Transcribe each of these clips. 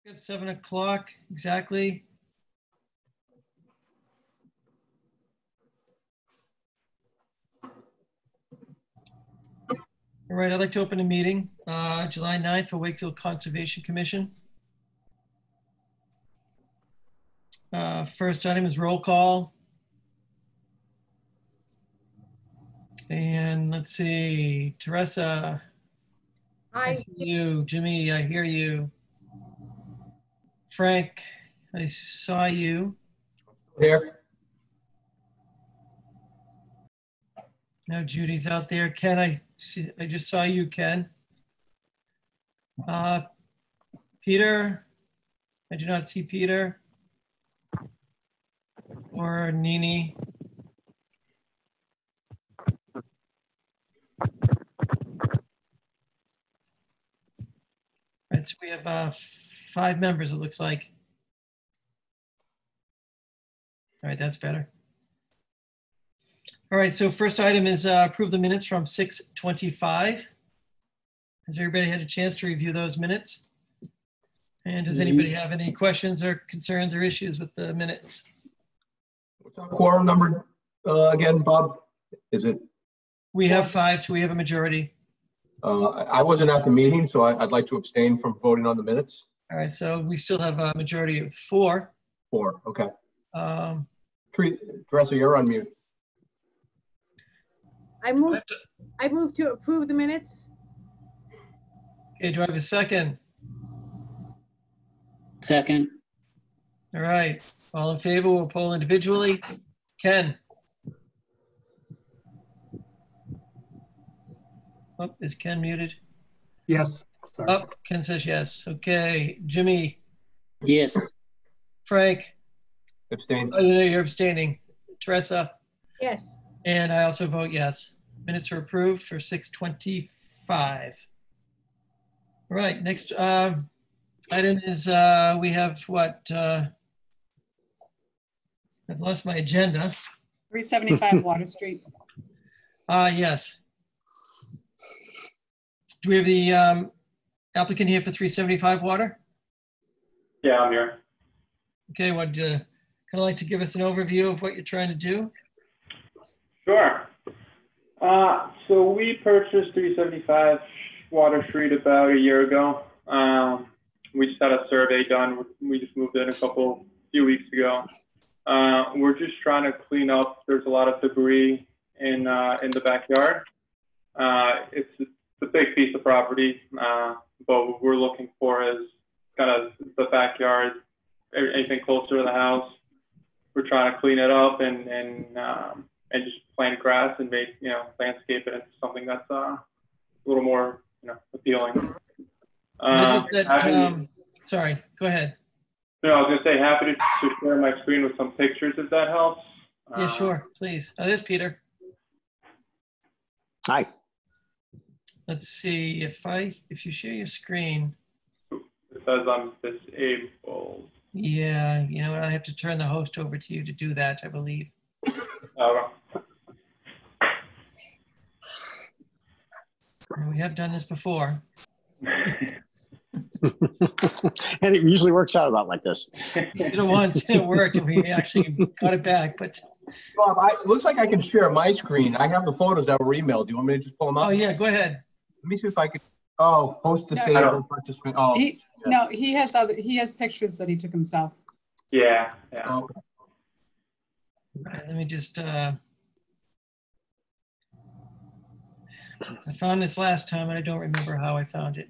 At 7 o'clock exactly. All right, I'd like to open a meeting, July 9th for Wakefield Conservation Commission. First item is roll call. And let's see, Teresa. I see you. Jimmy, I hear you. Frank, I saw you. Here. No, Judy's out there. Ken, I just saw you, Ken. Peter, I do not see Peter. Or Nini. All right, so we have 5 members, it looks like. All right, that's better. All right, so first item is approve the minutes from 6:25. Has everybody had a chance to review those minutes? And does anybody have any questions or concerns or issues with the minutes? What's our quorum number again, Bob? Is it? We have 5, so we have a majority. I wasn't at the meeting, so I'd like to abstain from voting on the minutes. All right, so we still have a majority of 4. 4, okay. Teresa, you're on mute. I move to approve the minutes. Okay, do I have a second? Second. All right, all in favor, we'll poll individually. Ken? Oh, is Ken muted? Yes. Sorry. Oh, Ken says yes. Okay, Jimmy? Yes. Frank? Abstain. Oh, no, you're abstaining. Teresa? Yes. And I also vote yes. Minutes are approved for 6:25. All right, next item is we have what? I've lost my agenda. 375 Water Street. Yes. Do we have the applicant here for 375 Water? Yeah, I'm here. Okay, would you kind of like to give us an overview of what you're trying to do? Sure. So we purchased 375 Water Street about a year ago. We just had a survey done. We just moved in a few weeks ago. We're just trying to clean up. There's a lot of debris in the backyard. It's a big piece of property, but what we're looking for is kind of the backyard, anything closer to the house. We're trying to clean it up and just plant grass and make, landscape it into something that's a little more, appealing. Sorry, go ahead. No, I was gonna say happy to share my screen with some pictures if that helps. Yeah, sure, please. Oh, there's Peter. Hi. Let's see if you share your screen. It says I'm disabled. Yeah, you know what? I have to turn the host over to you to do that, I believe. We have done this before. And it usually works out about like this. Did it once, it worked, and we actually got it back. But Bob, it looks like I can share my screen. I have the photos that were emailed. Do you want me to just pull them up? oh yeah, go ahead. Let me see if I could. Oh, post disabled participant. Oh, No, he has pictures that he took himself. Yeah. okay. All right, let me just. I found this last time, and I don't remember how I found it.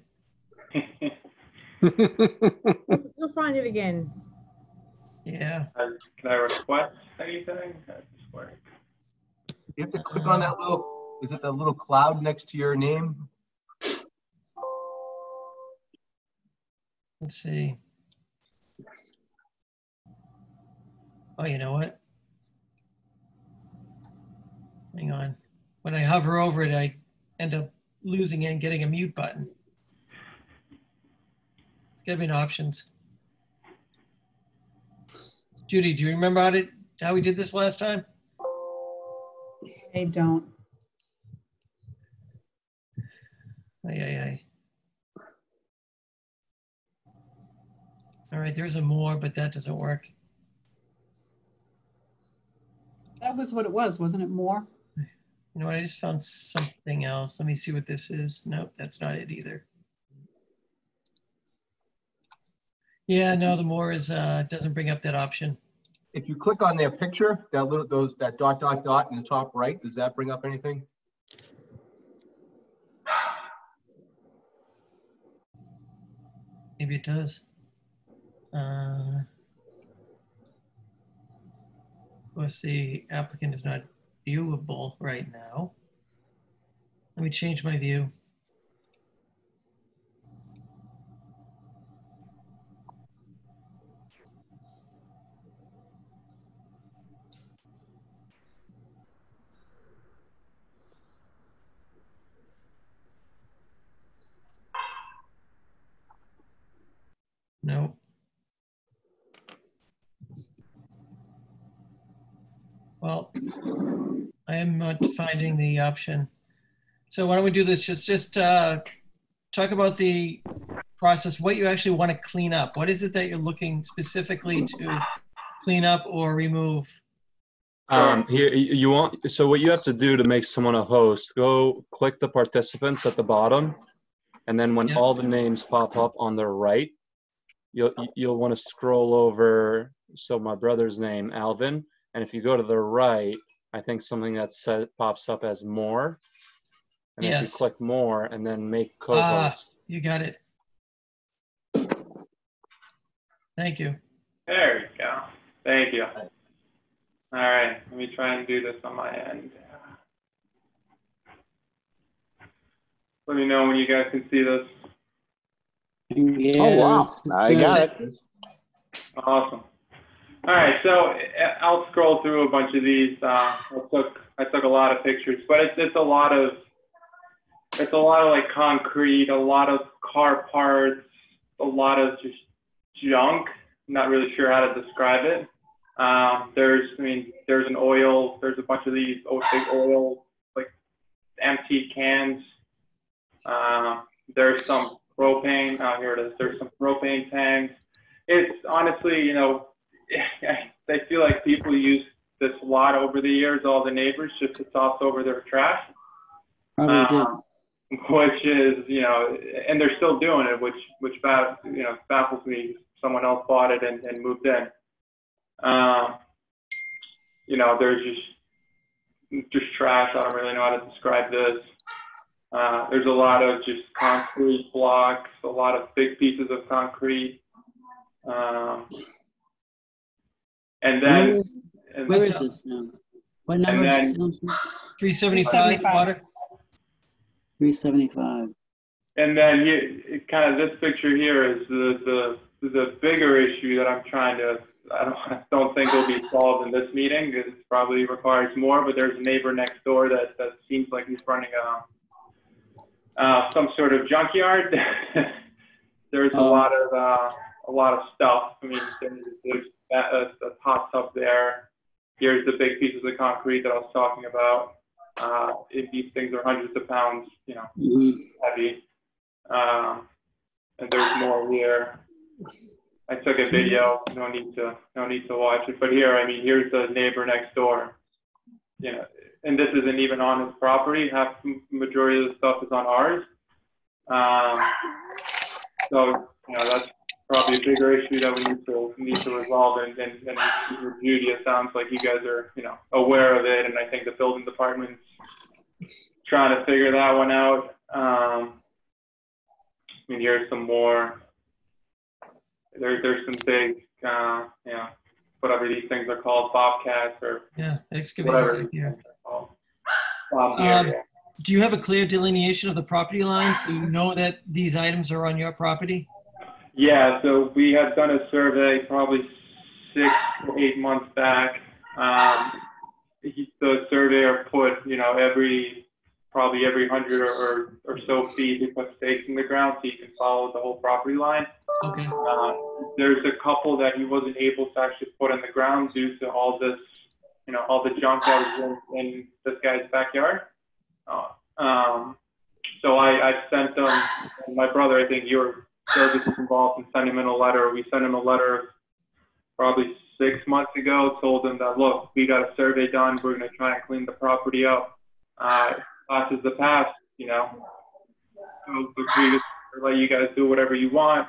You'll find it again. Yeah. Can I request anything? You have to click on that little. Is it the little cloud next to your name? Let's see. Oh, you know what? Hang on. When I hover over it, I end up losing it and getting a mute button. It's gotta be in options. Judy, do you remember how we did this last time? I don't. Aye. All right, there's a more, but that doesn't work. That was what it was, wasn't it more? You know what? I just found something else. Let me see what this is. Nope, that's not it either. Yeah, no, the more is doesn't bring up that option. If you click on their picture, that dot, dot, dot in the top right, does that bring up anything? Maybe it does. Let's see, applicant is not viewable right now. Let me change my view. No. Well, I am not finding the option. So why don't we do this? Just talk about the process, what you actually want to clean up. What is it that you're looking specifically to clean up or remove? Here you want, so what you have to do to make someone a host, go click the participants at the bottom, and then when Yep. all the names pop up on the right, you'll want to scroll over. So my brother's name, Alvin, and if you go to the right, I think something that pops up as more, and if you Yes. click more and then make co-host. You got it. Thank you. There you go. Thank you. All right, let me try and do this on my end. Let me know when you guys can see this. Oh, wow. I got it. Awesome. All right, so I'll scroll through a bunch of these. I took a lot of pictures, but it's a lot of like concrete, a lot of car parts, a lot of just junk. I'm not really sure how to describe it. There's an oil. There's a bunch of these big oil, like empty cans. There's some propane. Here it is. There's some propane tanks. It's honestly, I feel like people use this a lot over the years, all the neighbors, just to toss over their trash. Which is, and they're still doing it, which baffles me. Someone else bought it and moved in. There's just trash. I don't really know how to describe this. There's a lot of just concrete blocks, a lot of big pieces of concrete. And then Where is this now? What number? then- 375 water. 375. And then kind of this picture here is the bigger issue that I'm trying to, I don't think will be solved in this meeting. It probably requires more, but there's a neighbor next door that seems like he's running some sort of junkyard. There's a lot of stuff. I mean, there's a hot tub there. Here's the big pieces of concrete that I was talking about. These things are hundreds of pounds, heavy. And there's more here. I took a video. No need to watch it. But here, here's the neighbor next door. And this isn't even on his property. Majority of the stuff is on ours. So that's probably a bigger issue that we need to resolve. And Judy, it sounds like you guys are aware of it, and I think the building department's trying to figure that one out. Here's some more. There's some big, whatever these things are called, bobcats or excavator. Yeah. Do you have a clear delineation of the property lines so you know that these items are on your property? Yeah, so we had done a survey probably 6 or 8 months back. The surveyor put, probably every 100 or so feet, he put stakes in the ground so you can follow the whole property line. Okay. There's a couple that he wasn't able to actually put in the ground due to all this, all the junk that was in this guy's backyard. So I sent them, my brother, I think you were services involved, and send him in a letter. We sent him a letter probably 6 months ago, told him that, look, we got a survey done. We're going to try and clean the property up. Past is the past, you know. So we just let you guys do whatever you want.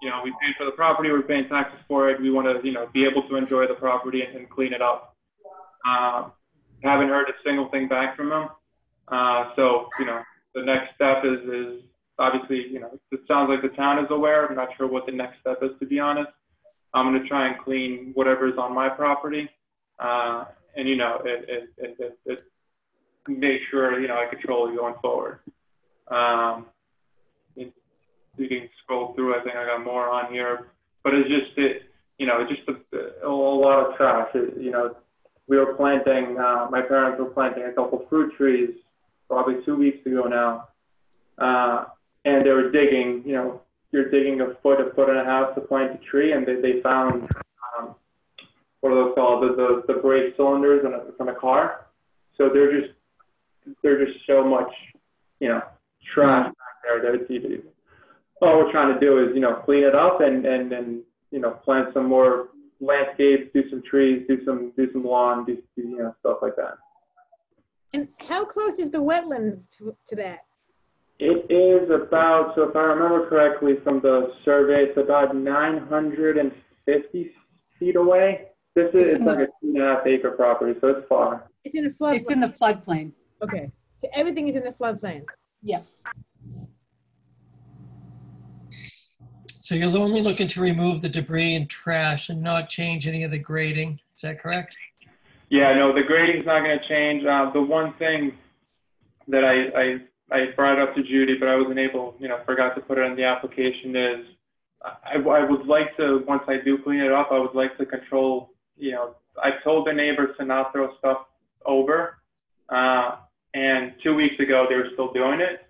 You know, we paid for the property. We're paying taxes for it. We want to, you know, be able to enjoy the property and clean it up. Haven't heard a single thing back from him. So, you know, the next step is obviously, you know, it sounds like the town is aware. I'm not sure what the next step is, to be honest. I'm going to try and clean whatever's on my property. And, you know, it make sure, you know, I control it going forward. You can scroll through. I think I got more on here, but it's just, you know, just a lot of trash. You know, we were planting, my parents were planting a couple fruit trees probably 2 weeks ago now. And they were digging, you know, you're digging a foot and a half to plant a tree, and they found, what are those called? The brake cylinders from a car. So there's just so much, you know, trash back there that it's easy. All we're trying to do is, you know, clean it up and you know, plant some more landscapes, do some trees, do some lawn, do you know, stuff like that. And how close is the wetland to that? It is about, so if I remember correctly from the survey, it's about 950 feet away. It's like a 2.5 acre property, so it's far. It's in a floodplain. It's in the floodplain. Okay, so everything is in the floodplain. Yes. So you're only looking to remove the debris and trash and not change any of the grading. Is that correct? Yeah, no, the grading's not going to change. The one thing that I brought up to Judy, but I wasn't able, you know, forgot to put it in the application is I would like to, once I do clean it up, I would like to control, you know, I told the neighbors to not throw stuff over. And 2 weeks ago, they were still doing it.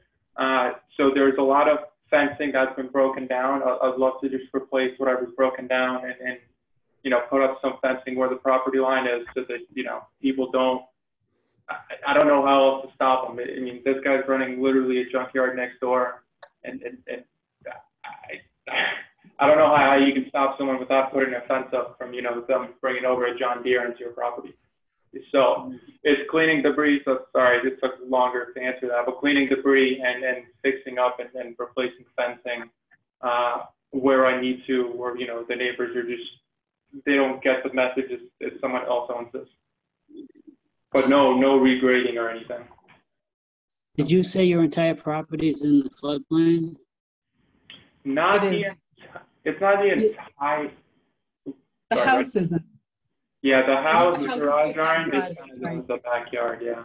So there's a lot of fencing that's been broken down. I'd love to just replace whatever's broken down and you know, put up some fencing where the property line is so that, you know, people don't, I don't know how else to stop them. I mean, this guy's running literally a junkyard next door, and I don't know how you can stop someone without putting a fence up from, you know, them bringing over a John Deere into your property. So it's cleaning debris. So sorry, it took longer to answer that, but cleaning debris and fixing up and replacing fencing where I need to, or, you know, the neighbors are just, they don't get the message if someone else owns this. But no regrading or anything. Did you say your entire property is in the floodplain? Not it's not the entire. The house isn't. Yeah, the house, the house is garage just yard, outside, is right. the backyard, yeah.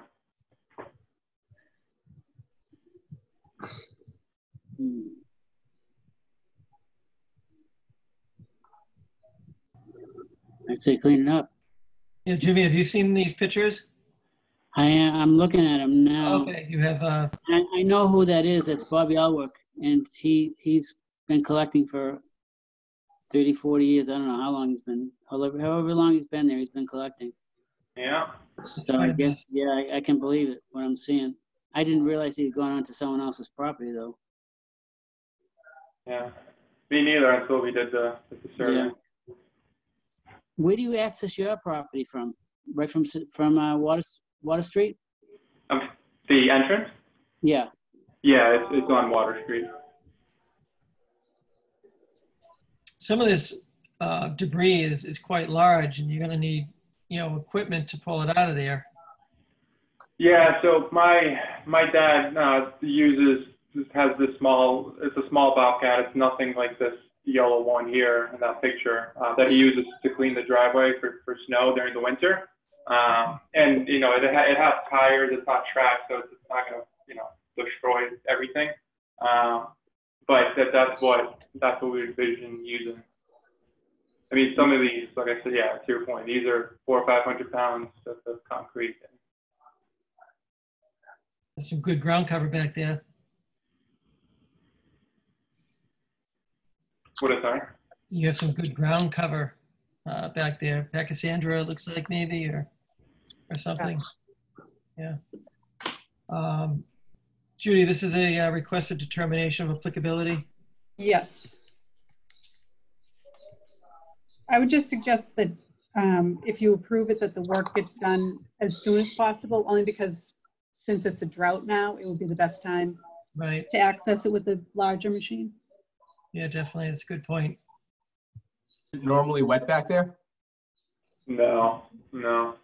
I'd say clean it up. Yeah, Jimmy, have you seen these pictures? I'm looking at them now. Okay, you have, I know who that is. That's Bobby Elwick, and he's been collecting for 30, 40 years. I don't know how long he's been, however long he's been there, he's been collecting. Yeah. So I guess, yeah, I can believe it, what I'm seeing. I didn't realize he'd gone onto someone else's property, though. Yeah. Me neither until we did the survey. Yeah. Where do you access your property from? Right from Water Street? The entrance? Yeah. Yeah, it's on Water Street. some of this debris is quite large, and you're going to need, you know, equipment to pull it out of there. Yeah, so my dad has this small, it's a small Bobcat. It's nothing like this yellow one here in that picture that he uses to clean the driveway for snow during the winter. And, you know, it has tires, it's not tracked, so it's not going to, you know, destroy everything. But that's what we envision using. I mean, some of these, like I said, yeah, to your point, these are 400 or 500 pounds of concrete. There's some good ground cover back there. What is that? You have some good ground cover back there. Pachysandra, it looks like maybe, or something. Yeah. Judy, this is a request for determination of applicability. Yes. I would just suggest that if you approve it, that the work gets done as soon as possible, only because since it's a drought now, it would be the best time Right. to access it with a larger machine. Yeah, definitely. That's a good point. Is it normally wet back there? No, no.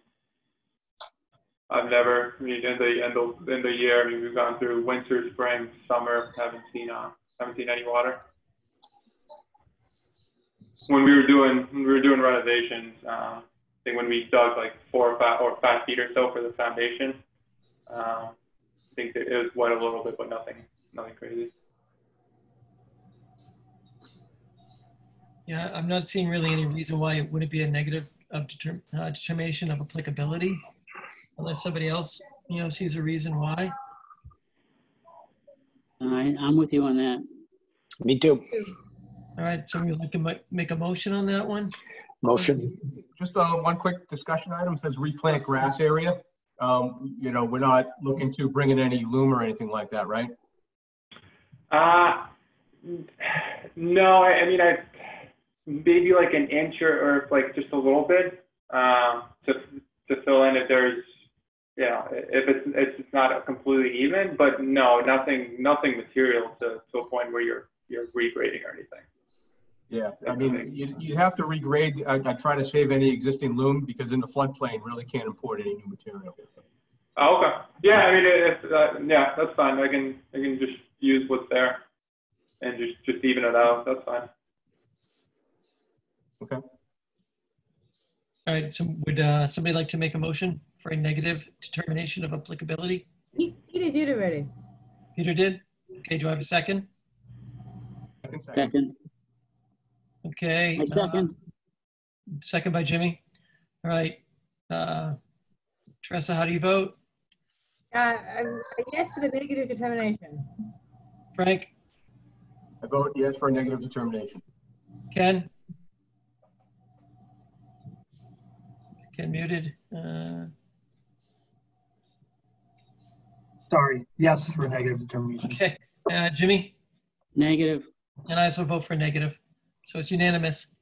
I've never, I mean, in the year, I mean, we've gone through winter, spring, summer, haven't seen any water. When we were doing renovations, I think when we dug like 4 or 5 feet or so for the foundation, I think that it was wet a little bit, but nothing crazy. Yeah, I'm not seeing really any reason why it wouldn't be a negative of determination of applicability, unless somebody else, sees a reason why. All right, I'm with you on that. Me too. All right, so we'd like to make a motion on that one. Motion. Just one quick discussion item, says replant grass area. We're not looking to bring in any loom or anything like that, right? No, I mean, maybe like an inch or like just a little bit to fill in if there's, if it's not completely even, but no, nothing material to a point where you're regrading or anything. Yeah, I mean, you have to regrade. I try to save any existing loom because in the floodplain, really can't import any new material. Oh, okay. Yeah, I mean, yeah, that's fine. I can just use what's there and just even it out. That's fine. Okay. All right, so would somebody like to make a motion for a negative determination of applicability? Peter did already. Peter did? Okay, do I have a second? Second. Okay. I second. Second by Jimmy. All right. Teresa, how do you vote? I'm a yes for the negative determination. Frank? I vote yes for a negative determination. Ken? Ken muted. Sorry, yes for negative determination. Okay. Jimmy? Negative. And I also vote for negative. So it's unanimous.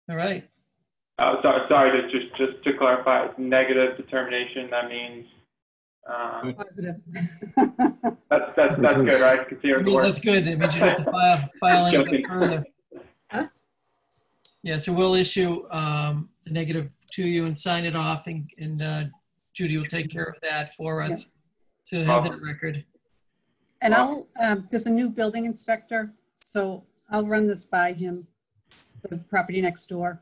All right. Sorry, just to clarify, it's negative determination. That means Positive. that's good, right? Continue to work. That's good. That means you don't have to file anything further. Huh? Yeah, so we'll issue the negative to you and sign it off, and Judy will take care of that for us to have that record. And there's a new building inspector, so I'll run this by him, the property next door,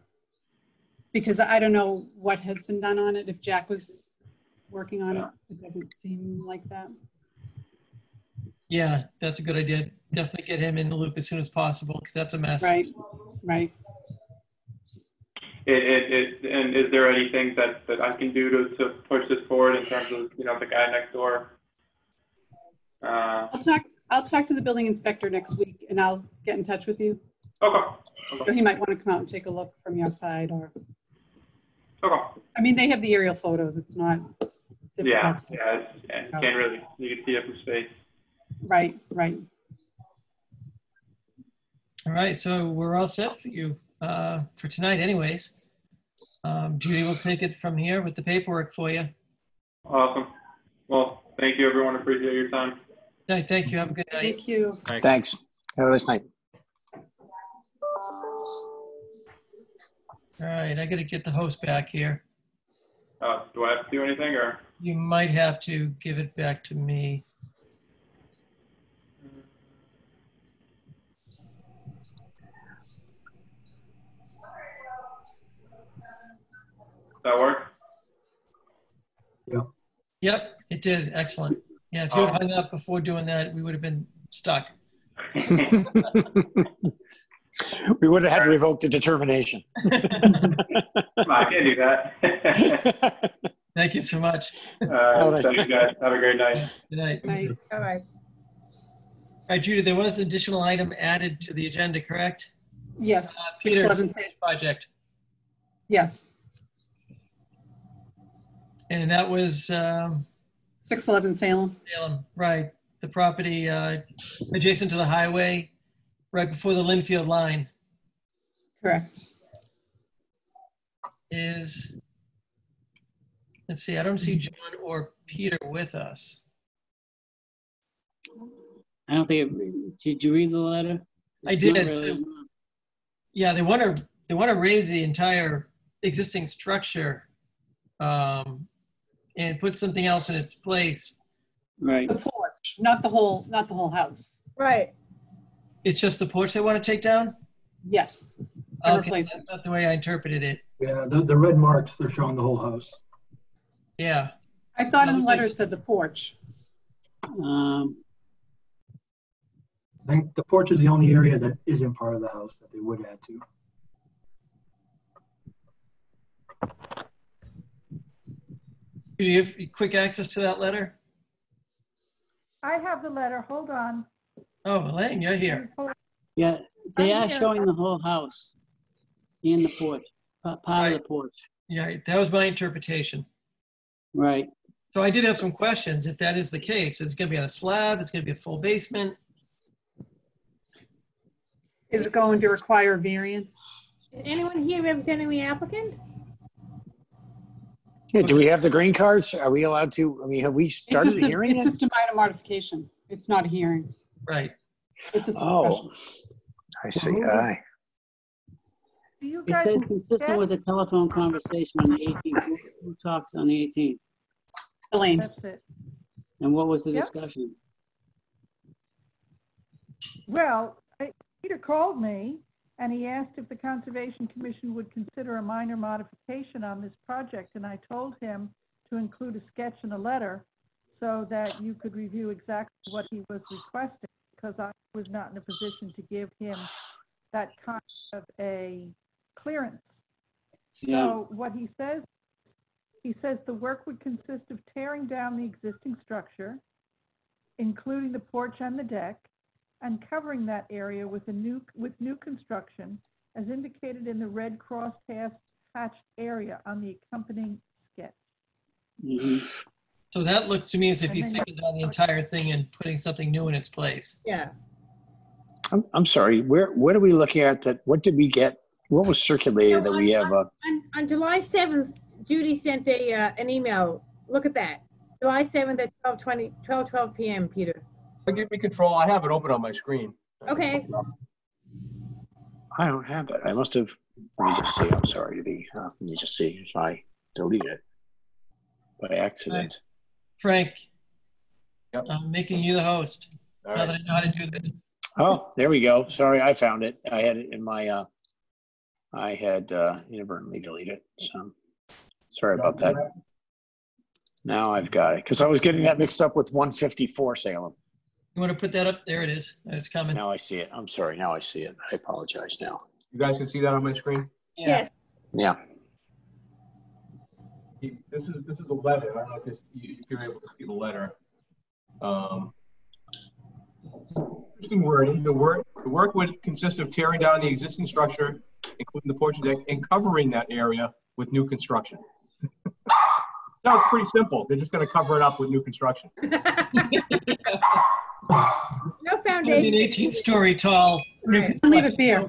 because I don't know what has been done on it. If Jack was working on it, it doesn't seem like that. Yeah, that's a good idea. Definitely get him in the loop as soon as possible, because that's a mess. Right. And is there anything that I can do to push this forward in terms of the guy next door? I'll talk to the building inspector next week, and I'll get in touch with you. Okay. So he might want to come out and take a look from your side, or. Okay. I mean, they have the aerial photos. It's not difficult. Yeah. Can't really. You can see it from space. Right. All right, so we're all set for you for tonight anyways. Judy will take it from here with the paperwork for you. Awesome. Well, thank you, everyone. Appreciate your time. Thank you. Have a good night. Thank you. Thanks. Have a nice night. All right, I got to get the host back here. Do I have to do anything, or? You might have to give it back to me. That work? Yep, it did. Excellent. Yeah, if you had hung up before doing that, we would have been stuck. We would have had to revoke the determination. I can't do that. Thank you so much. Thank you guys. Have a great night. Good night. Right. All right. All right, Judy, there was an additional item added to the agenda, correct? Yes. Peter, 611 project. Yes. And that was 611 Salem. Salem, right. the property adjacent to the highway, right before the Linfield line Correct. is, let's see, I don't see John or Peter with us. I don't think, did you read the letter? I It's not did, really- too. Yeah, they want to raise the entire existing structure and put something else in its place. Right. The porch, not the whole house. Right. It's just the porch they want to take down? Yes. To Okay, replace that's it. not the way I interpreted it. Yeah, the red marks, they're showing the whole house. Yeah. I thought in the letter it said the porch. I think the porch is the only area that isn't part of the house that they would add to. Do you have quick access to that letter? I have the letter, hold on. Oh, Elaine, you're here. Yeah, they I'm are here. showing the whole house and the porch, part of Right. the porch. Yeah, that was my interpretation. Right. So I did have some questions. If that is the case, it's going to be on a slab, it's going to be a full basement. Is it going to require variance? Is anyone here representing the applicant? Yeah, do we have the green cards? Are we allowed to, I mean, have we It's started just the hearing it's yet? just a minor modification. It's not a hearing. Right. It's a discussion. Oh, I see. Aye. Do you It guys, says consistent with the telephone conversation on the 18th. Who talked on the 18th? Elaine, that's it. And what was the Yep. discussion? Well, Peter called me and he asked if the Conservation Commission would consider a minor modification on this project. And I told him to include a sketch and a letter so that you could review exactly what he was requesting, because I was not in a position to give him that kind of a clearance. Yeah. So what he says the work would consist of tearing down the existing structure, including the porch and the deck, and covering that area with new construction, as indicated in the red crossed hatched area on the accompanying sketch. Mhm. So that looks to me as if And he's then- taking down the entire thing and putting something new in its place. Yeah. I'm sorry, what are we looking at that, what did we get? What was circulated that we have? On July 7th, Judy sent an email. Look at that. July 7th at 12 p.m., Peter. Give me control. I have it open on my screen. Okay. I don't have it. I must have, let me just see, I'm sorry to be, let me just see if I delete it by accident. Frank, Yep. I'm making you the host All now that right. I know how to do this. Oh, there we go. Sorry, I found it. I had it in my, I had inadvertently deleted it, so sorry about that. Now I've got it, because I was getting that mixed up with 154 Salem. You want to put that up? There it is. It's coming. Now I see it. I'm sorry, now I see it. I apologize now. You guys can see that on my screen? Yeah. Yeah, This is the letter. I don't know if you're able to see the letter. Interesting wording. The work would consist of tearing down the existing structure, including the porch and deck, and covering that area with new construction. Sounds pretty simple. They're just going to cover it up with new construction. No It's gonna be an foundation. 18-story tall. new Right. leave it there.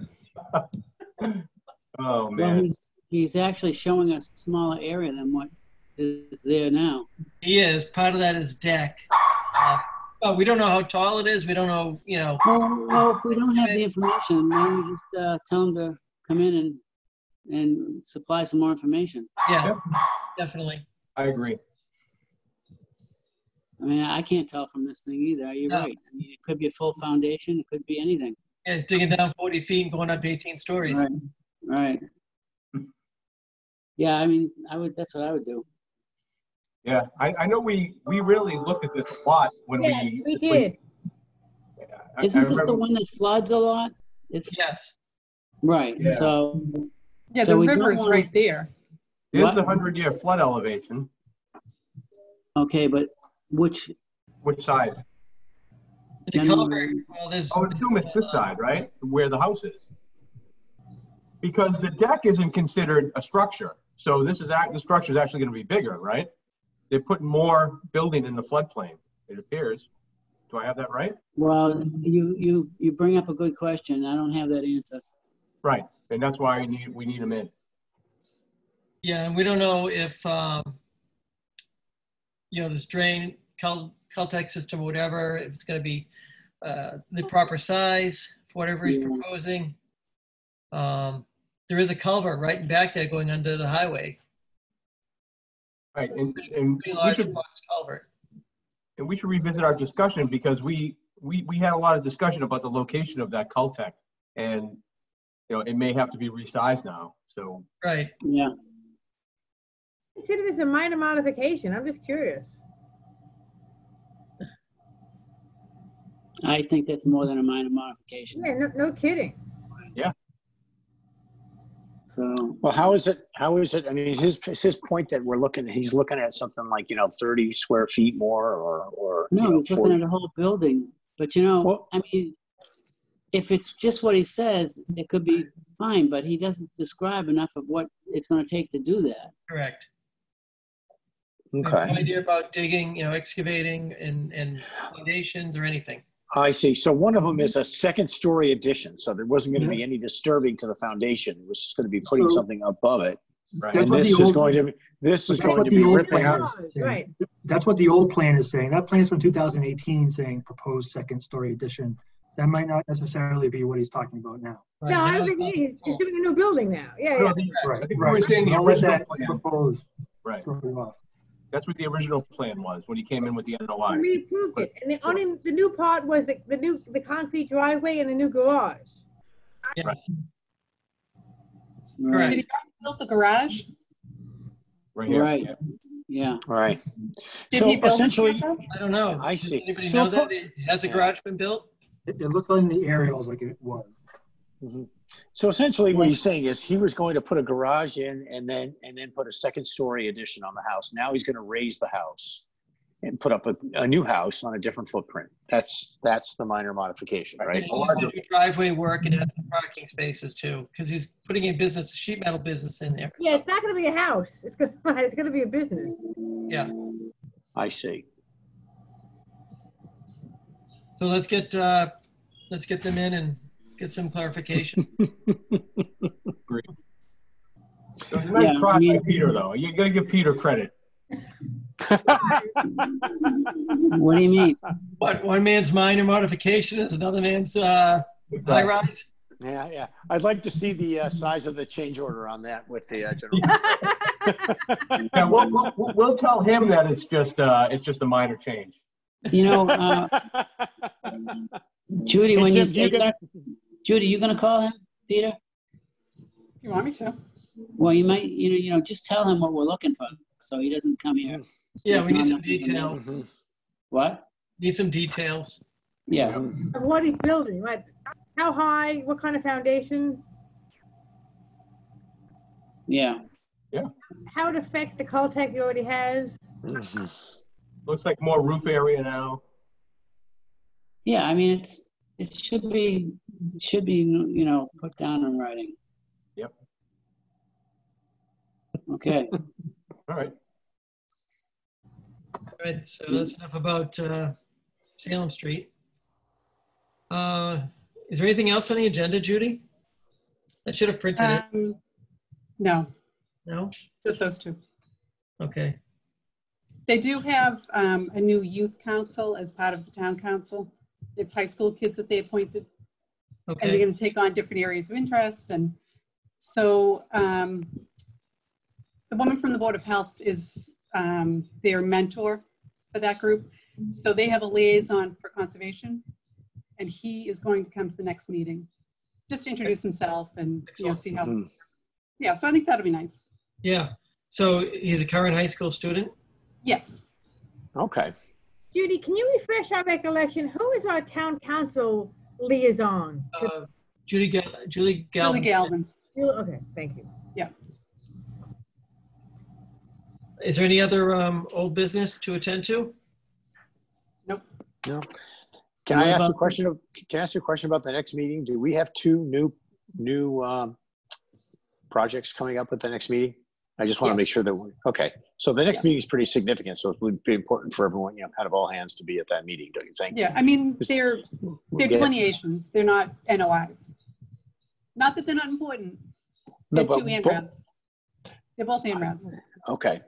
Oh, Well, man. he's actually showing us a smaller area than what is there now. He is. Part of that is deck. But we don't know how tall it is. We don't know, Well, if we don't have the information, then we just tell him to come in and supply some more information. yeah, Yep. definitely. I agree. I mean, I can't tell from this thing either. You're No. right. I mean, it could be a full foundation. It could be anything. Yeah, it's digging down 40 feet and going up 18 stories. Right. Right. Yeah, I mean, that's what I would do. Yeah, I know we really looked at this a lot when Yeah, we. we did. Isn't this the remember- one that floods a lot? It's Yes. right. Yeah. So Yeah, So the we don't river is wanna- right there. There's the What? 100-year flood elevation. okay, but which Which side? The general? culvert, well, there's, I would assume it's this side, right? Where the house is. Because the deck isn't considered a structure. So the structure is actually going to be bigger, right? They're putting more building in the floodplain, it appears. Do I have that right? Well, you bring up a good question. I don't have that answer. Right, and that's why we need them in. Yeah, and we don't know if, this drain, Caltech system or whatever, if it's going to be the proper size for whatever he's proposing. There is a culvert right in back there going under the highway. Right, and Pretty large box culvert. And we should revisit our discussion because we had a lot of discussion about the location of that Caltech, and it may have to be resized now. So right, yeah. Consider this a minor modification. I'm just curious. I think that's more than a minor modification. Yeah, no kidding. Yeah. So, Well, how is it? I mean, his point that he's looking at something like, 30 square feet more or no, he's 40. looking at the whole building. But Well, I mean, if it's just what he says, it could be fine, but he doesn't describe enough of what it's going to take to do that. correct. We have Okay. no idea about digging, excavating and foundations or anything. I see. So one of them is a second story addition. So there wasn't going to be any disturbing to the foundation. It was just going to be putting something above it. right. And this is going to be ripping out. Right. That's what the old plan is saying. That plan is from 2018 saying proposed second story addition. That might not necessarily be what he's talking about now. Right, No, I now don't it's think not- he's doing a new building now. Yeah, No, yeah. I think we were saying the Don't let original that plan. proposed Right. throw you off. That's what the original plan was when he came in with the NOI. We approved it. And the new part was the concrete driveway and the new garage. Yes, Did Right. he build the garage? Right here. Right. Yeah. Yeah. Right. Did So he build essentially, I don't know. I see. Does anybody So know that? Has a garage been built? It looked like in the aerials like it was. So essentially what he's saying is he was going to put a garage in and then put a second story addition on the house. Now he's going to raise the house and put up a new house on a different footprint. That's the minor modification, right? And he's going to do driveway work and add some parking spaces too, because he's putting a sheet metal business in there. Yeah, it's not going to be a house. It's going to be a business. Yeah. I see. So let's get them in and get some clarification. Great. It was a nice try by Peter, though. You got to give Peter credit. What do you mean? What, one man's minor modification is another man's high rise? Yeah. I'd like to see the size of the change order on that with the general. Yeah, we'll tell him that it's just a minor change. Judy, when Tim, Judy, you gonna call him, Peter? You want me to? Well, you might, just tell him what we're looking for, so he doesn't come here. Yeah, we need some details. What? Need some details. Yeah. Of what he's building, like how high, what kind of foundation, Yeah. how it affects the Caltech he already has. Looks like more roof area now. Yeah, I mean, it should be, put down in writing. Yep. Okay. All right. All right, so that's enough about Salem Street. Is there anything else on the agenda, Judy? I should have printed it. No, No? just those two. Okay. They do have a new youth council as part of the town council. It's high school kids that they appointed, and they're Okay. going to take on different areas of interest. And so the woman from the Board of Health is their mentor for that group. So they have a liaison for conservation, and he is going to come to the next meeting, just to introduce himself and see how. Yeah, so I think that'll be nice. Yeah. So he's a current high school student? Yes. Okay. Judy, can you refresh our recollection? Who is our town council liaison? Julie Julie Galvin. Galvin. Okay, thank you. Yeah. Is there any other old business to attend to? Nope. No. Can I ask a question? Can I ask you a question about the next meeting? Do we have two new projects coming up at the next meeting? I just want to make Yes. sure that okay. So the next meeting is pretty significant, so it would be important for everyone, kind of all hands to be at that meeting, don't you think? Yeah, I mean, Just- they're Yeah. delineations, they're not NOIs. Not that they're not important. No, They're two but- ANRADs. They're both ANRADs. Okay.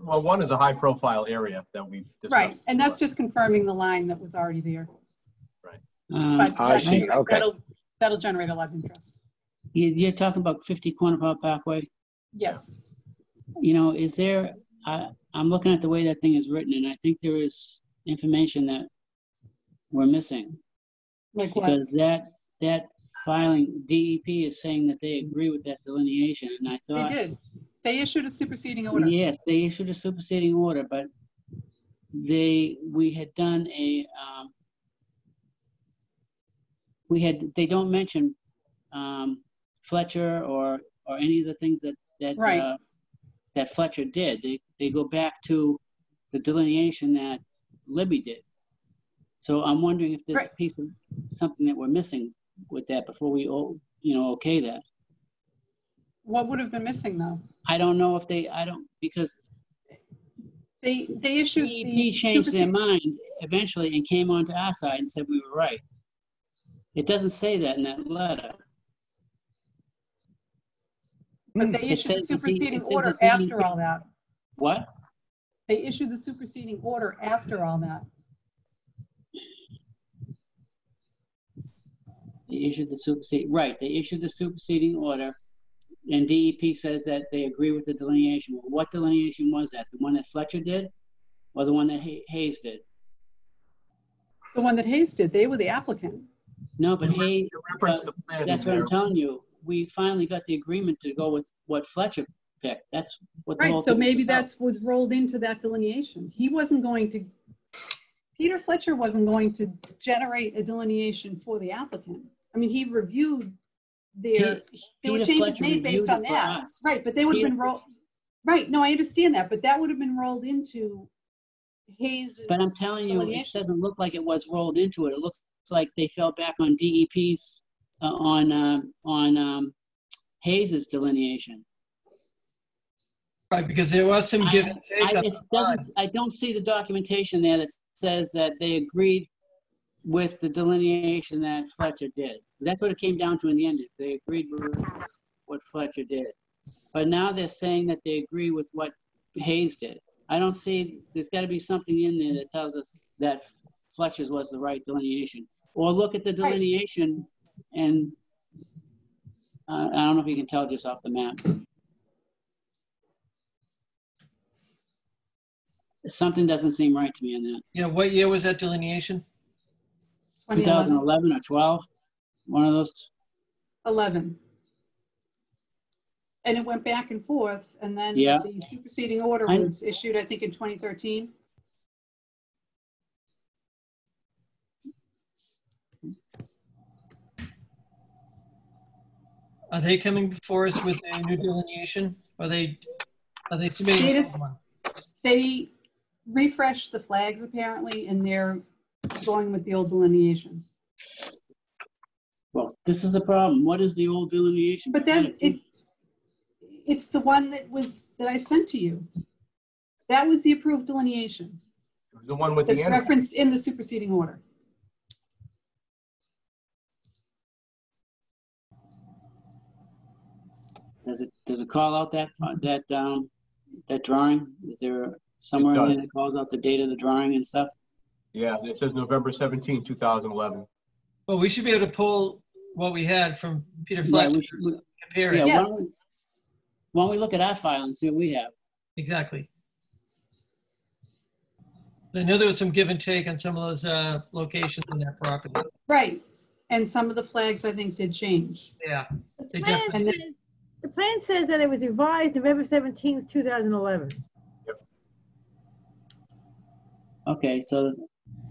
Well, one is a high-profile area that we've discussed. Right, and that's just confirming the line that was already there. But I see. Okay. that'll generate a lot of interest. You're talking about 50 Corner Park Parkway? Yes. Is there, I'm looking at the way that thing is written, and I think there is information that we're missing. Like what? Because that filing, DEP is saying that they agree with that delineation, and I They thought. did. They issued a superseding order. Yes, they issued a superseding order, but we had done a, they don't mention Fletcher or any of the things Right. that Fletcher did. They go back to the delineation that Libby did. So I'm wondering if there's a piece of something that we're missing with that before we, okay that. What would have been missing though? I don't know if because they issued DEP changed their mind eventually and came onto our side and said we were right. It doesn't say that in that letter. But they It issued the says that superseding it says order that the- after all that. What? They issued the superseding order after all that. They issued the superseding order, and DEP says that they agree with the delineation. Well, what delineation was that? The one that Fletcher did, or the one that Hayes did? The one that Hayes did, they were the applicant. No, but Hayes. reference the plan That's in what I'm there. telling you. We finally got the agreement to go with what Fletcher picked. That's what the Right, whole so thing was maybe about. that's was rolled into that delineation. Peter Fletcher wasn't going to generate a delineation for the applicant. I mean, he reviewed there were Peter changes Fletcher made based reviewed on it for that. us. Right, but they would have Peter- been rolled, right, no, I understand that, but that would have been rolled into Hayes' But I'm telling you, it delineation. doesn't look like it was rolled into it. It looks like they fell back on DEP's, on Hayes's delineation. Right, because there was some give and take on the lines. I don't see the documentation there that says that they agreed with the delineation that Fletcher did. That's what it came down to in the end, is they agreed with what Fletcher did. But now they're saying that they agree with what Hayes did. I don't see, there's got to be something in there that tells us that Fletcher's was the right delineation. Or look at the delineation and I don't know if you can tell just off the map. Something doesn't seem right to me in that. Yeah, what year was that delineation? 2011 or 12, one of those. 11. And it went back and forth, and then Yeah. the superseding order I- was issued, I think, in 2013. Are they coming before us with a new delineation? Are they submitting? They a just- one? They refreshed the flags apparently, and they're going with the old delineation. Well, this is the problem. What is the old delineation? But then it's the one that I sent to you. That was the approved delineation The one with the that's end. referenced in the superseding order. Does it call out that drawing? Is there somewhere in there does. that calls out the date of the drawing and stuff? Yeah, it says November 17, 2011. Well, we should be able to pull what we had from Peter Right, Fletcher, we should- compare yeah, it. Yes. why don't we look at our file and see what we have? Exactly. I know there was some give and take on some of those locations in that property. Right. And some of the flags, I think, did change. Yeah, they The plan definitely says- the plan says that it was revised November 17th, 2011. Okay, so,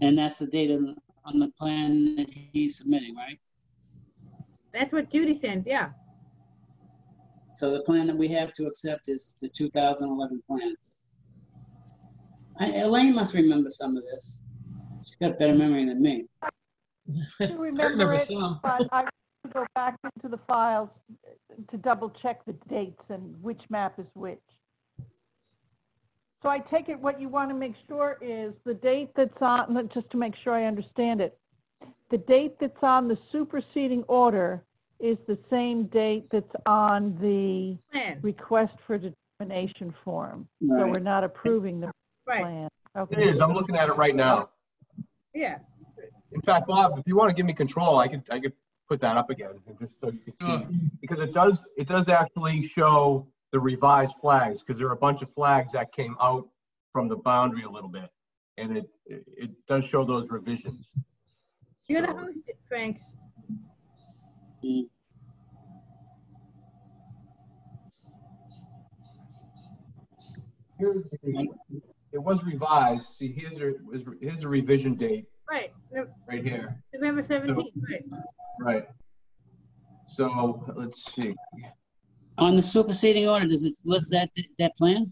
and that's the date on the plan that he's submitting, right? That's what Judy sent, yeah. So the plan that we have to accept is the 2011 plan. Elaine must remember some of this. She's got better memory than me. I I remember remember it, some. but I to go back into the files to double check the dates and which map is which. So I take it what you want to make sure is the date that's on, just to make sure I understand it, the date that's on the superseding order is the same date that's on the Plan. request for determination form. So Right. we're not approving the Right. plan. It Okay. is, I'm looking at it right now. Yeah. In fact, Bob, if you want to give me control, I could put that up again, and just so you can see. Because it does actually show the revised flags, because there are a bunch of flags that came out from the boundary a little bit. And it does show those revisions. You're the So- host, Frank. Mm. It was revised. See, here's the revision date Right. right here. November 17th, right. Right. So let's see. On the superseding order, does it list that plan?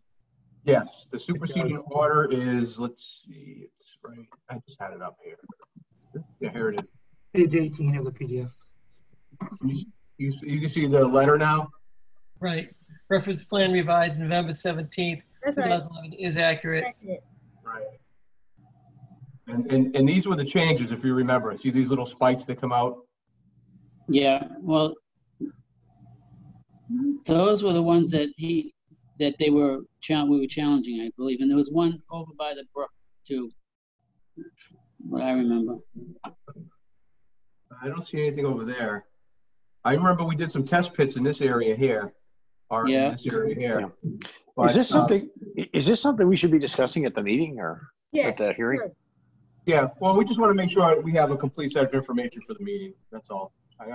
Yes, the superseding order is, let's see, it's right. I just had it up here. Yeah, here it is. Page 18 of the PDF. You can see the letter now? Right. Reference plan revised November 17th, That's right. 2011 is accurate. Accurate. Right. And these were the changes, if you remember. See these little spikes that come out? Yeah, well, those were the ones that we were challenging, I believe. And there was one over by the brook too, what I remember. I don't see anything over there. I remember we did some test pits in this area here, or Yeah. in this area here. Yeah. But, Is this something we should be discussing at the meeting or Yes. at the hearing? good. Yeah, well, we just want to make sure we have a complete set of information for the meeting. That's all.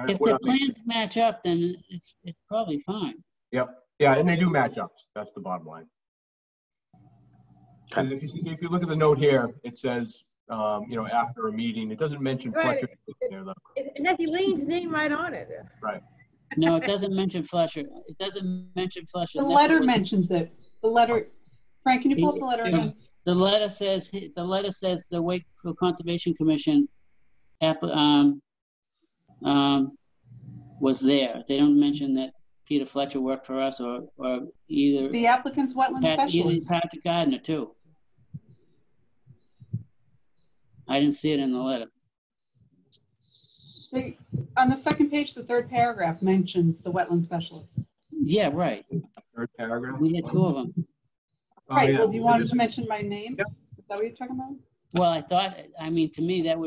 If We're the not making- plans match up, then it's probably fine. Yep. Yeah, and they do match up. That's the bottom line. 'Cause if you look at the note here, it says, after a meeting. It doesn't mention Right. Fletcher there, though. And that's Elaine's name right on it. Right. No, it doesn't mention Fletcher. It doesn't mention Fletcher. The That's letter what- mentions it. The letter, Frank, can you pull up the letter again? The letter says the Wakefield Conservation Commission was there. They don't mention that Peter Fletcher worked for us or either The applicant's wetland specialist. Patrick Gardner too. I didn't see it in the letter. On the second page, the third paragraph mentions the wetland specialist. Yeah, right. Third paragraph. We had two of them. Oh, Right, yeah. well, do you want to mention my name? Yep. Is that what you're talking about? Well, I thought, to me, that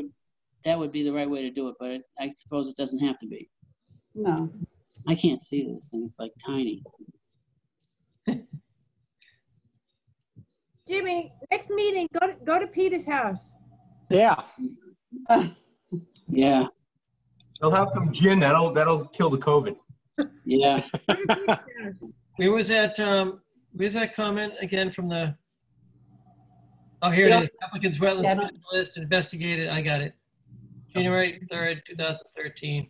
would be the right way to do it, but I suppose it doesn't have to be. No. I can't see this thing. It's like tiny. Jimmy, next meeting, go to Peter's house. Yeah. Yeah, They'll have some gin that'll kill the COVID. yeah. Go to Peter's house. Where's that comment again from the, oh, here it is. Applicant's wetland Yeah, no. specialist investigated. I got it. January 3rd, 2013.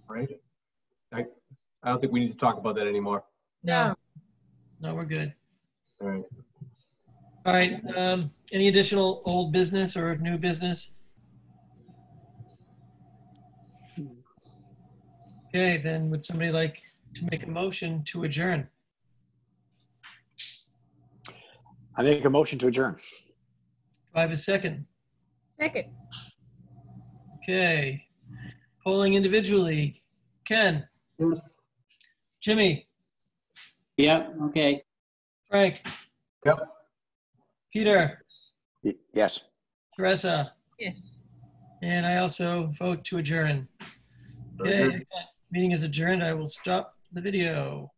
Right? I don't think we need to talk about that anymore. No, we're good. All right. All right, any additional old business or new business? Okay, then would somebody like to make a motion to adjourn? I make a motion to adjourn. Do I have a second? Second. Okay. Polling individually. Ken, Yes. Jimmy, Yeah, okay. Frank, Yep. Peter, Yes. Teresa, Yes. and I also vote to adjourn. Very Okay, good. meeting is adjourned. I will stop the video.